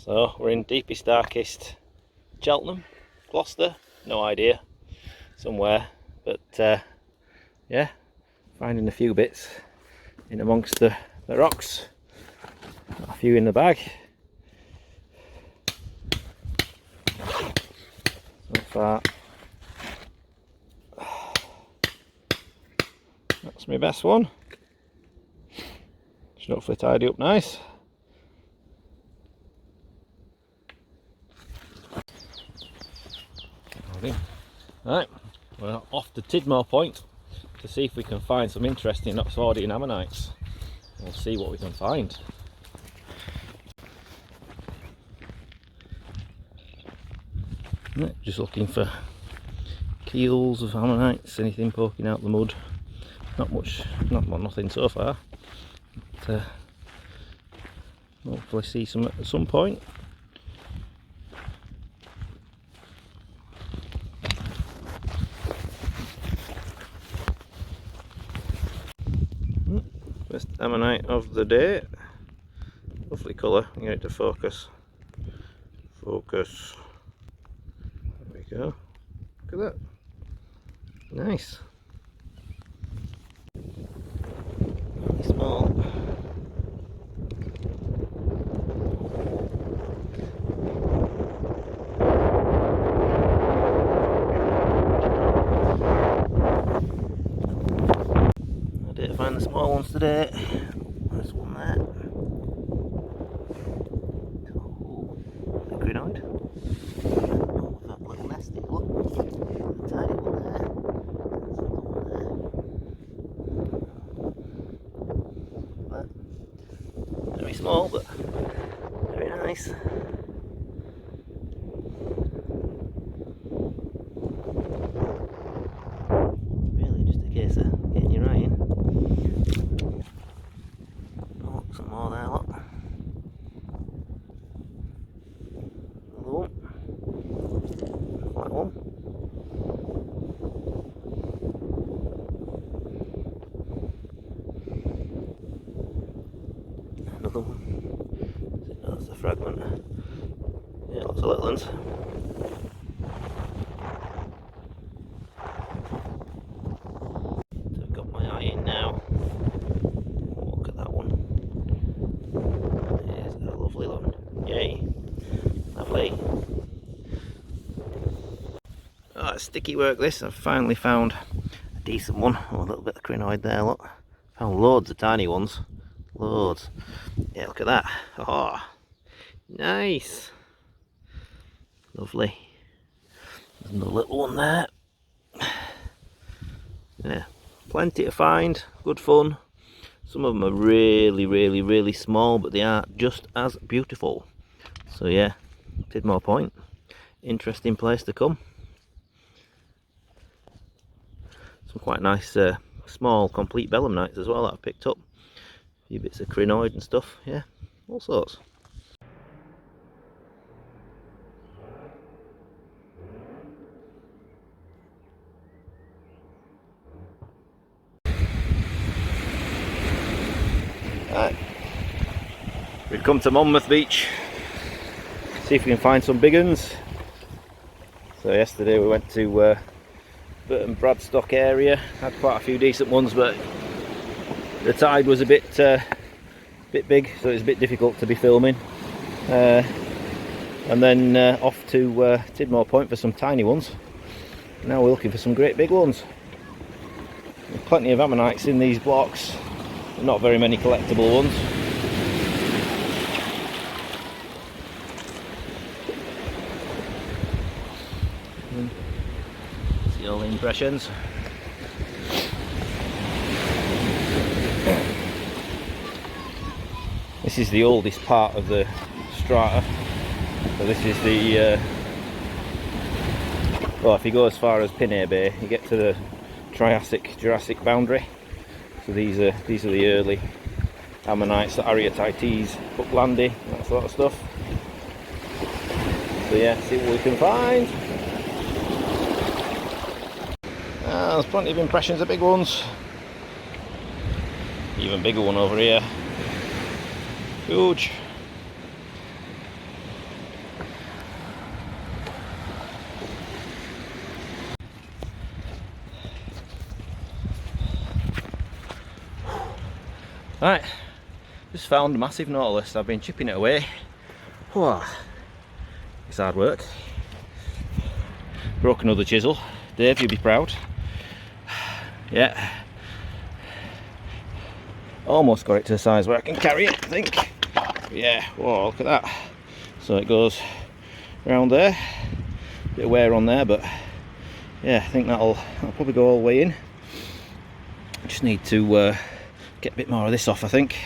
So we're in deepest, darkest Cheltenham, Gloucester, no idea, somewhere, but yeah, finding a few bits in amongst the rocks, got a few in the bag. So far, that's my best one. Should hopefully tidy up nice. Right, we're off to Tidmoor Point to see if we can find some interesting Oxfordian ammonites. We'll see what we can find. Right, just looking for keels of ammonites, anything poking out the mud. Not much, nothing so far. But, hopefully see some at some point. First ammonite of the day. Lovely colour. Get it to focus. Focus. There we go. Look at that. Nice. Really small. I did find the small ones today. There's one there. Oh, crinoid. Oh, that little nesty. Look, a tiny one there. There's another one there. But very small, but very nice. Really, just a case of getting your eye in. Oh, some more there, look. Another one. Quite one. Another one. That's a fragment. Yeah, lots of little ones. So I've got my eye in now. Look at that one. There's a lovely one. Yay. Lovely. Oh, it's sticky work this. I've finally found a decent one. Oh, a little bit of crinoid there, look. Found loads of tiny ones. Loads. Yeah, look at that. Oh, nice. Lovely. There's another little one there. Yeah, plenty to find. Good fun. Some of them are really small, but they are just as beautiful. So yeah, Tidmoor Point. Interesting place to come. Some quite nice small complete belemnites as well that I've picked up. A few bits of crinoid and stuff, yeah, all sorts. Right, we've come to Monmouth Beach. See if we can find some big uns. So yesterday we went to Burton Bradstock area, had quite a few decent ones, but the tide was a bit big, so it was a bit difficult to be filming. And then off to Tidmoor Point for some tiny ones. Now we're looking for some great big ones. There's plenty of ammonites in these blocks, but not very many collectible ones. See all the impressions. This is the oldest part of the strata. So this is the well, if you go as far as Pinay Bay, you get to the Triassic-Jurassic boundary. So these are the early ammonites, the Arietites, Bucklandy, that sort of stuff. So yeah, see what we can find. There's plenty of impressions of big ones. Even bigger one over here. Huge. Right, just found a massive nautilus. I've been chipping it away. Whew. It's hard work. Broke another chisel. Dave, you'll be proud. Yeah. Almost got it to the size where I can carry it, I think. Yeah, whoa, look at that. So it goes around there. Bit of wear on there, but yeah, I think that'll probably go all the way in. Just need to get a bit more of this off, I think.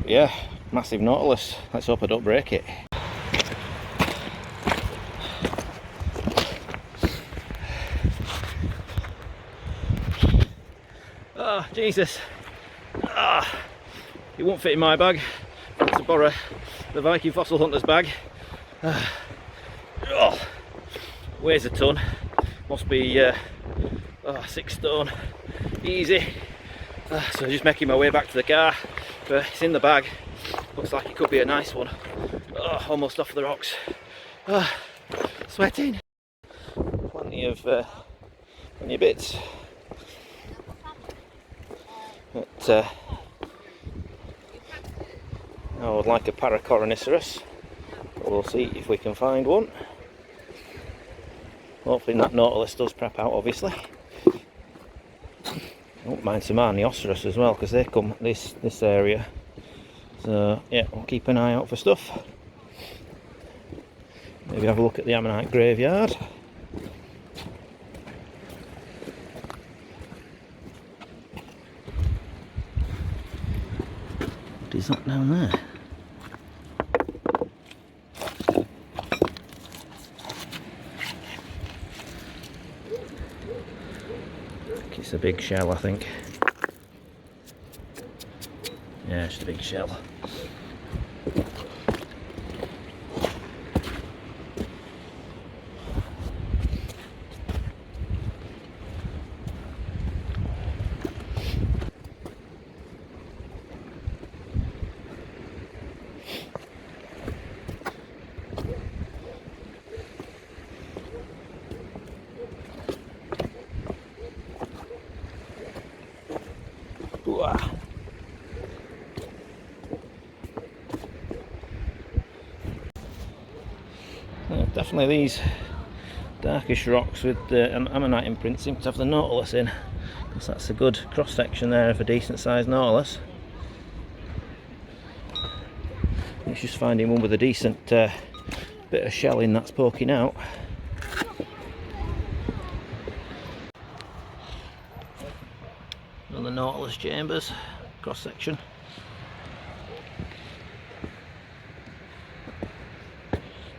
Yeah, massive nautilus. Let's hope I don't break it. Oh, Jesus. Ah, it won't fit in my bag. I have to borrow the Viking Fossil Hunter's bag. Oh, weighs a ton. Must be 6 stone. Easy. So just making my way back to the car. But it's in the bag. Looks like it could be a nice one. Oh, almost off the rocks. Sweating. Plenty of bits. But I would like a Paracoroniceros. We'll see if we can find one. Hopefully that nautilus does prep out, obviously. I don't mind some Arnioceros as well, because they come this area. So yeah, we'll keep an eye out for stuff. Maybe have a look at the ammonite graveyard. What is that down there? It's a big shell, I think. Yeah, it's a big shell. Definitely these darkish rocks with the ammonite imprint seem to have the nautilus in, because that's a good cross section there of a decent sized nautilus. It's just finding one with a decent bit of shelling that's poking out. Another nautilus chambers cross section.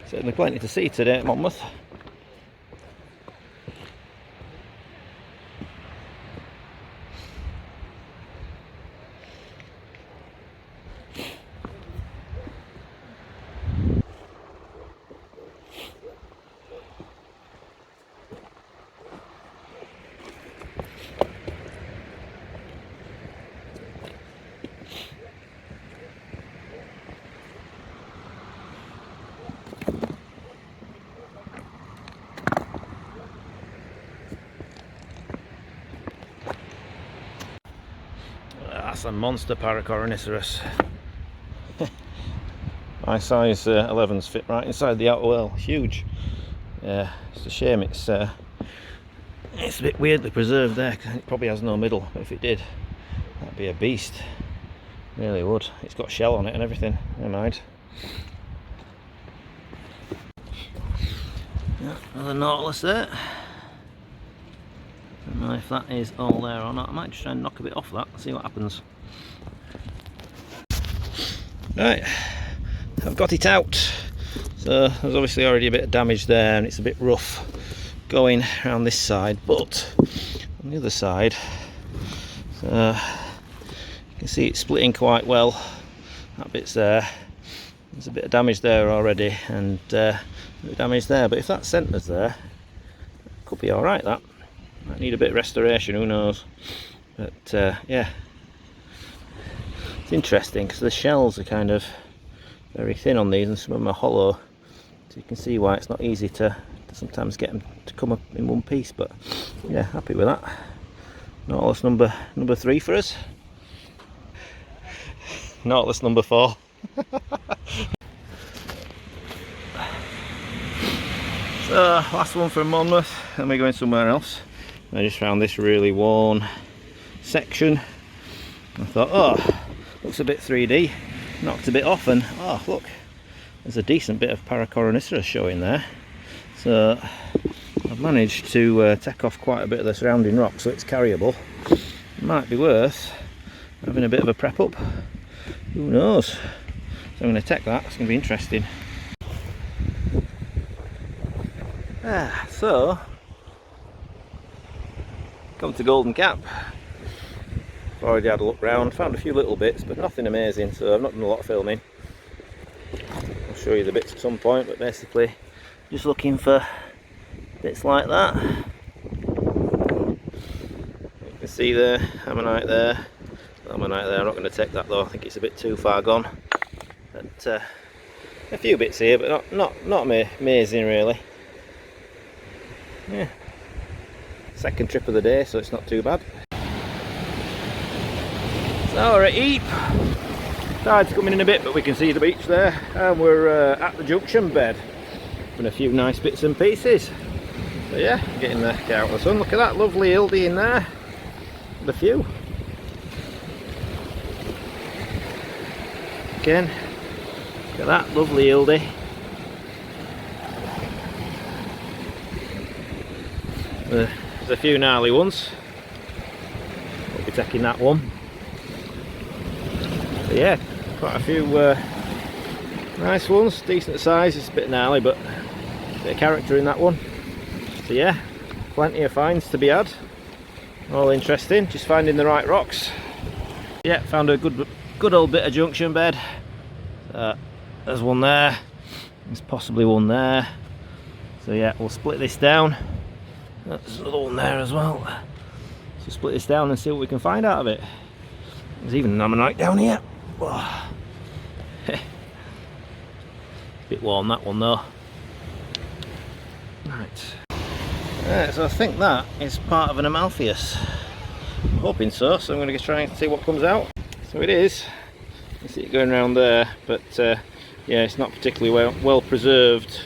Certainly plenty to see today at Monmouth. That's a monster Paracoroniceros. My size 11s fit right inside the outer well. Huge. Yeah, it's a shame it's a bit weirdly preserved there, because it probably has no middle, but if it did, that'd be a beast. Really would. It's got shell on it and everything. Never mind. Yeah, another nautilus there. Don't know if that is all there or not. I might just try and knock a bit off that, see what happens. Right, I've got it out. So there's obviously already a bit of damage there, and it's a bit rough going around this side, but on the other side, so you can see it's splitting quite well. That bit's there. There's a bit of damage there already, and a bit of damage there, but if that centre's there, it could be alright. That might need a bit of restoration, who knows. But yeah, it's interesting because the shells are kind of very thin on these, and some of them are hollow, so you can see why it's not easy to sometimes get them to come up in one piece. But yeah, happy with that. Nautilus number 3 for us. nautilus number 4. So last one from Monmouth, and we're going somewhere else. I just found this really worn section. I thought, oh, looks a bit 3D, knocked a bit off, and oh look, there's a decent bit of Paracoroniceras showing there. So I've managed to take off quite a bit of the surrounding rock so it's carryable. It might be worth having a bit of a prep up, who knows. So I'm going to take that, it's going to be interesting. So come to Golden Cap. I've already had a look round, found a few little bits but nothing amazing, so I've not done a lot of filming. I'll show you the bits at some point, but basically just looking for bits like that. You can see there, ammonite there, ammonite there. I'm not going to take that though, I think it's a bit too far gone. But a few bits here, but not amazing really. Yeah, second trip of the day, so it's not too bad. So we're at Eep. Tide's coming in a bit, but we can see the beach there, and we're at the junction bed. And a few nice bits and pieces. So yeah, getting the out of the sun. Look at that lovely Hildy in there. The few. Again, look at that lovely Hildy. There's a few gnarly ones. We'll be taking that one. But yeah, quite a few nice ones, decent size. It's a bit gnarly, but a bit of character in that one. So yeah, plenty of finds to be had. All interesting, just finding the right rocks. Yeah, found a good old bit of junction bed. There's one there. There's possibly one there. So yeah, we'll split this down. There's another one there as well. So split this down and see what we can find out of it. There's even an ammonite down here. Oh. Bit warm that one though. Right. So I think that is part of an Amaltheus. I'm hoping so, so I'm going to try and see what comes out. So it is. You see it going around there, but yeah, it's not particularly well preserved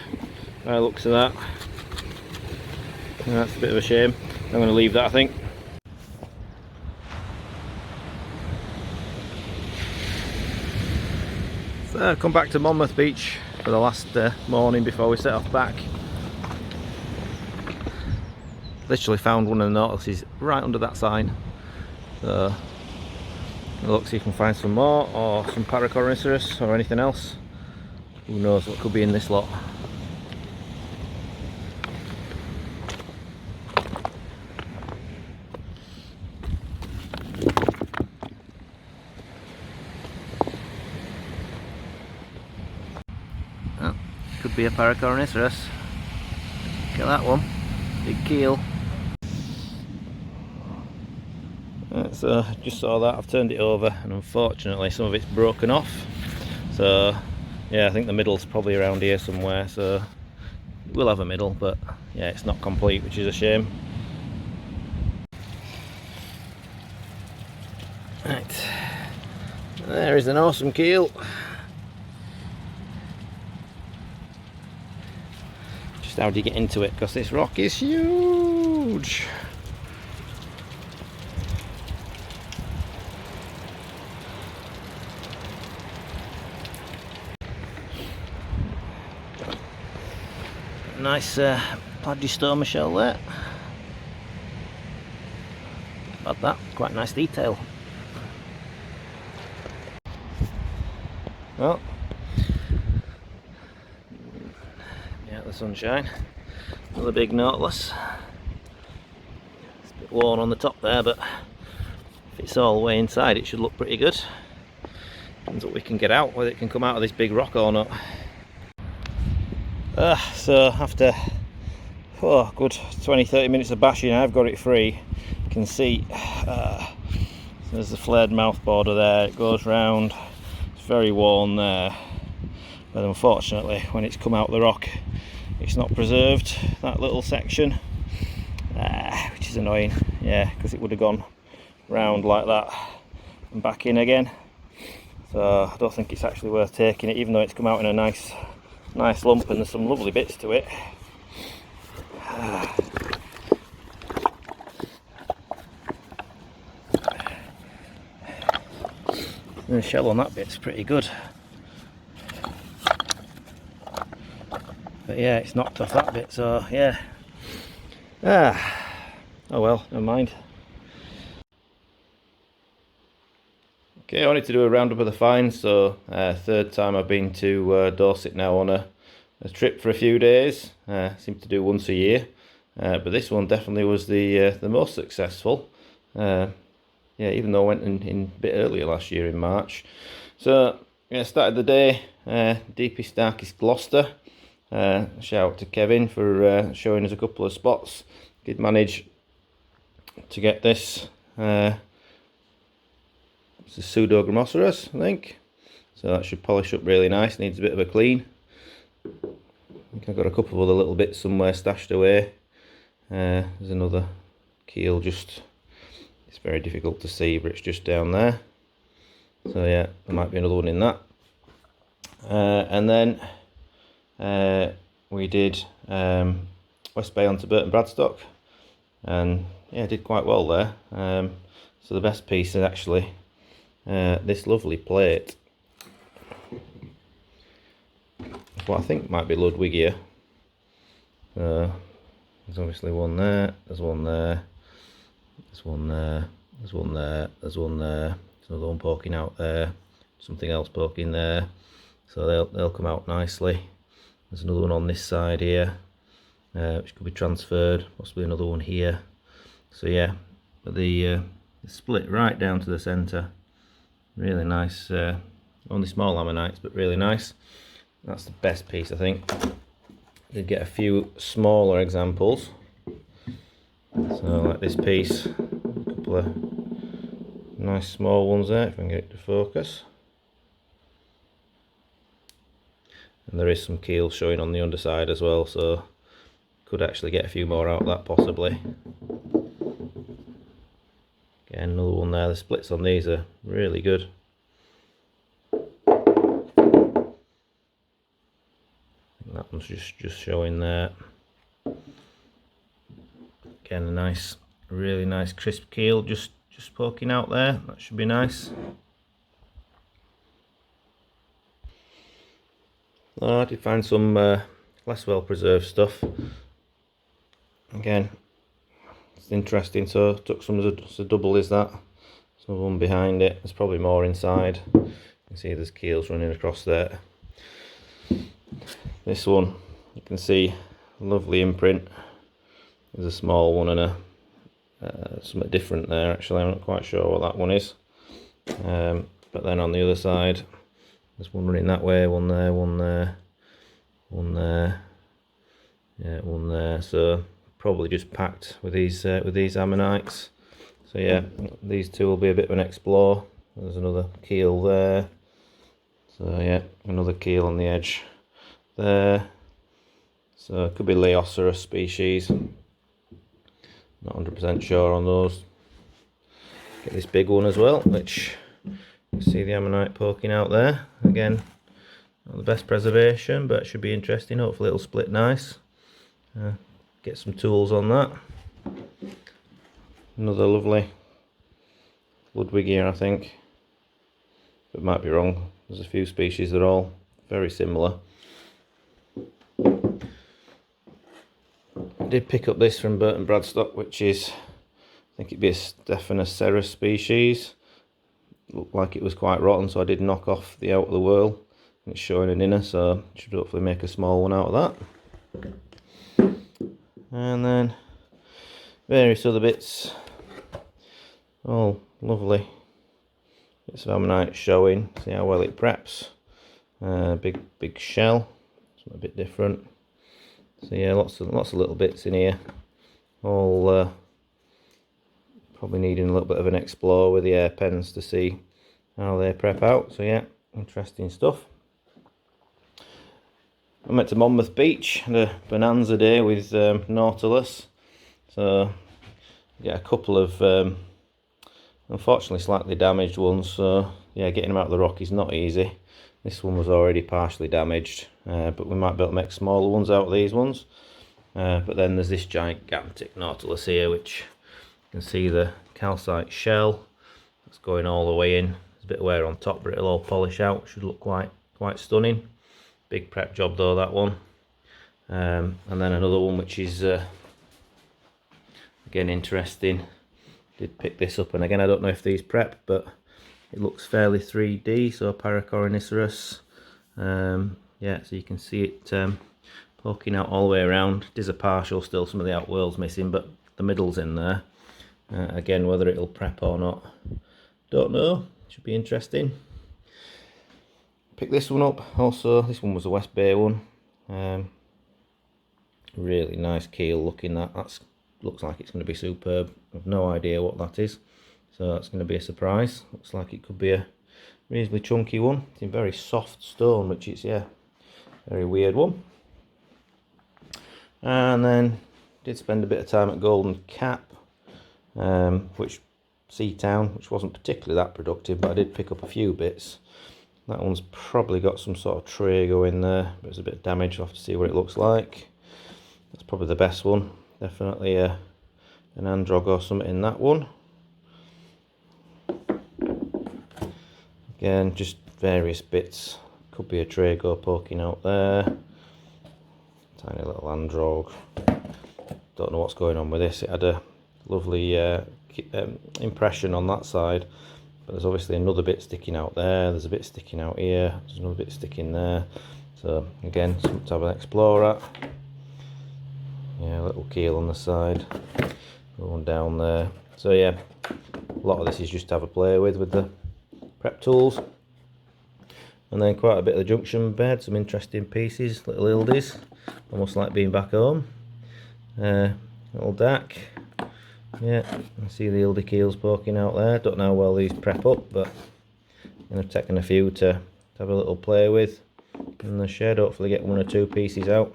by the looks of that. And that's a bit of a shame. I'm going to leave that, I think. So I've come back to Monmouth Beach for the last morning before we set off back. Literally found one of the nautiluses right under that sign. So look, see if you can find some more, or some Paracoroniceras or anything else. Who knows what could be in this lot. Oh, could be a Paracoroniceras. Look at that one, big keel. Right, so just saw that, I've turned it over, and unfortunately some of it's broken off. So yeah, I think the middle's probably around here somewhere, so we'll have a middle, but yeah, it's not complete, which is a shame. Right, there is an awesome keel. Just how do you get into it, because this rock is huge. Nice plagiostoma shell there. About that, quite nice detail. Well, yeah, the sunshine. Another big nautilus. It's a bit worn on the top there, but if it's all the way inside, it should look pretty good. Depends what we can get out, whether it can come out of this big rock or not. So after good 20-30 minutes of bashing, I've got it free. You can see there's the flared mouth border there, it goes round, it's very worn there, but unfortunately when it's come out of the rock it's not preserved, that little section, which is annoying, yeah, because it would have gone round like that and back in again. so I don't think it's actually worth taking it, even though it's come out in a nice lump and there's some lovely bits to it. The shell on that bit's pretty good, but yeah, it's knocked off that bit, so yeah. Oh well, never mind. Okay, I wanted to do a roundup of the finds, so third time I've been to Dorset now on a trip for a few days. Seem to do once a year, but this one definitely was the most successful. Yeah, even though I went in a bit earlier last year in March. So yeah, started the day deepest darkest Gloucester. Shout out to Kevin for showing us a couple of spots. Did manage to get this. It's a pseudo-grammoceros, I think. So that should polish up really nice. Needs a bit of a clean. I think I've got a couple of other little bits somewhere stashed away. There's another keel just... It's very difficult to see, but it's just down there. So yeah, there might be another one in that. And then we did West Bay onto Burton Bradstock, and yeah, did quite well there. So the best piece is actually this lovely plate. What I think might be Ludwigia. There's obviously one there. There's one there. There's one there, there's one there, there's one there, there's another one poking out there, something else poking there, so they'll come out nicely. There's another one on this side here, which could be transferred, possibly another one here. So yeah, but the split right down to the centre, really nice, only small ammonites, but really nice. That's the best piece, I think. Did get a few smaller examples. So like this piece, a couple of nice small ones there, if I can get it to focus. And there is some keel showing on the underside as well, so could actually get a few more out of that possibly. Again, another one there. The splits on these are really good. That one's just showing there. Again, a nice, really nice crisp keel just poking out there. That should be nice. I did find some less well preserved stuff. Again, it's interesting. So took some as a double is that. Some one behind it. There's probably more inside. You can see there's keels running across there. This one, you can see lovely imprint. There's a small one and a something different there. Actually, I'm not quite sure what that one is. But then on the other side, there's one running that way, one there, one there, one there, yeah, one there. So probably just packed with these ammonites. So yeah, these two will be a bit of an explore. There's another keel there. So yeah, another keel on the edge there. So it could be Leoceros species. Not 100% sure on those. Get this big one as well, which you see the ammonite poking out there. Again, not the best preservation, but it should be interesting. Hopefully it'll split nice. Get some tools on that. Another lovely Ludwigia, I think, but might be wrong. There's a few species that are all very similar. I did pick up this from Burton Bradstock, which is, I think it'd be a Stephanoceras species. Looked like it was quite rotten, so I did knock off the outer whorl. It's showing an inner, so should hopefully make a small one out of that. And then various other bits, all lovely bits of ammonite showing. See how well it preps. Big shell, something a bit different. So yeah, lots of little bits in here, all probably needing a little bit of an explore with the air pens to see how they prep out. So yeah, interesting stuff. I went to Monmouth Beach, had a bonanza day with nautilus. So yeah, a couple of unfortunately slightly damaged ones. So yeah, getting them out of the rock is not easy. This one was already partially damaged, but we might be able to make smaller ones out of these ones. But then there's this gigantic nautilus here, which you can see the calcite shell that's going all the way in. There's a bit of wear on top, but it'll all polish out. Should look quite stunning. Big prep job though, that one. And then another one which is again interesting. Did pick this up, and again I don't know if these prep, but it looks fairly 3D. So Paracoroniceros, yeah, so you can see it poking out all the way around. It is a partial still, some of the outwhorl's missing, but the middle's in there. Again, whether it'll prep or not, don't know. Should be interesting. Pick this one up also. This one was a West Bay one. Really nice keel looking. That looks like it's going to be superb. I've no idea what that is, so that's going to be a surprise. Looks like it could be a reasonably chunky one. It's in very soft stone, which is, yeah, very weird one. And then did spend a bit of time at Golden Cap, which Seatown, which wasn't particularly that productive, but I did pick up a few bits. That one's probably got some sort of tray going there, but it's a bit of damage. I'll have to see what it looks like. That's probably the best one. Definitely an androg or something in that one. Again, just various bits. Could be a Trago poking out there. Tiny little androg. Don't know what's going on with this. It had a lovely impression on that side, but there's obviously another bit sticking out there. There's a bit sticking out here. There's another bit sticking there. So again, something to have an explore at. Yeah, a little keel on the side, one down there. So yeah, a lot of this is just to have a play with the prep tools. And then quite a bit of the junction bed, some interesting pieces, little ildies, almost like being back home. Little DAC. Yeah, I see the ildy keels poking out there. Don't know how well these prep up, but I've taken a few to have a little play with in the shed. Hopefully get one or two pieces out.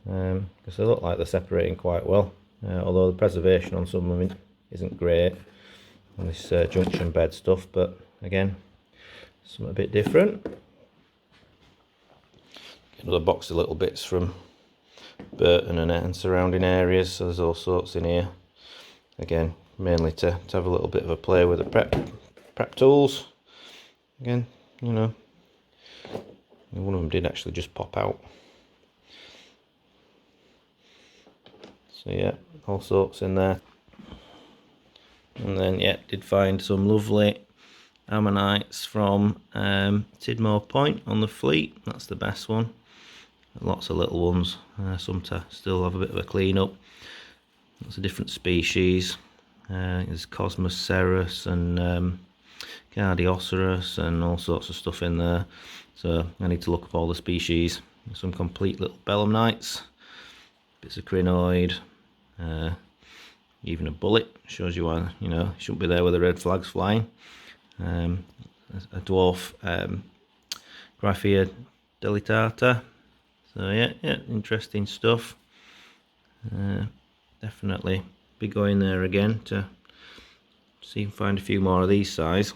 Because they look like they're separating quite well, although the preservation on some of them isn't great on this junction bed stuff, but again, something a bit different. Another box of little bits from Burton and surrounding areas, so there's all sorts in here. Again, mainly to have a little bit of a play with the prep tools. Again, you know, one of them did actually just pop out. So yeah, all sorts in there. And then yeah, did find some lovely ammonites from Tidmoor Point on the Fleet. That's the best one. Lots of little ones, some to still have a bit of a clean up. Lots of different species. There's Cosmos Ceros and Cardioceros and all sorts of stuff in there. So I need to look up all the species. Some complete little belemnites, bits of crinoid. Even a bullet shows you why, you know, you shouldn't be there with the red flags flying. A dwarf Graphia delitata. So yeah, interesting stuff. Definitely be going there again to see and find a few more of these size.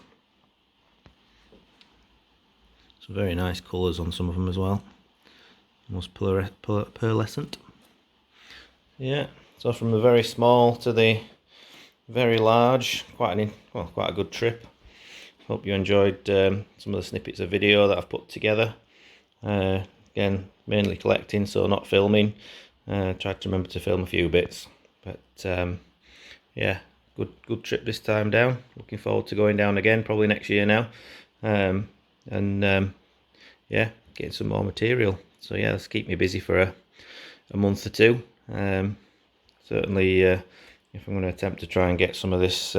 Some very nice colours on some of them as well. Almost pearlescent. Yeah. So from the very small to the very large, quite a good trip. Hope you enjoyed some of the snippets of video that I've put together. Again, mainly collecting, so not filming. Tried to remember to film a few bits, but yeah, good trip this time down. Looking forward to going down again, probably next year now, and yeah, getting some more material. So yeah, let's keep me busy for a month or two. Certainly, if I'm going to attempt to try and get some of this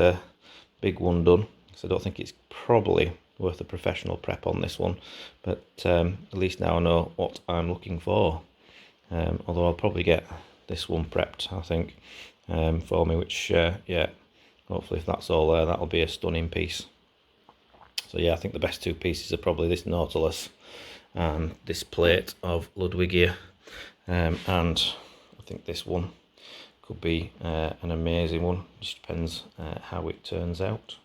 big one done, because I don't think it's probably worth a professional prep on this one, but at least now I know what I'm looking for. Although I'll probably get this one prepped, I think, for me, which, yeah, hopefully if that's all there, that'll be a stunning piece. So yeah, I think the best two pieces are probably this nautilus and this plate of Ludwigia, and I think this one could be an amazing one. Just depends how it turns out.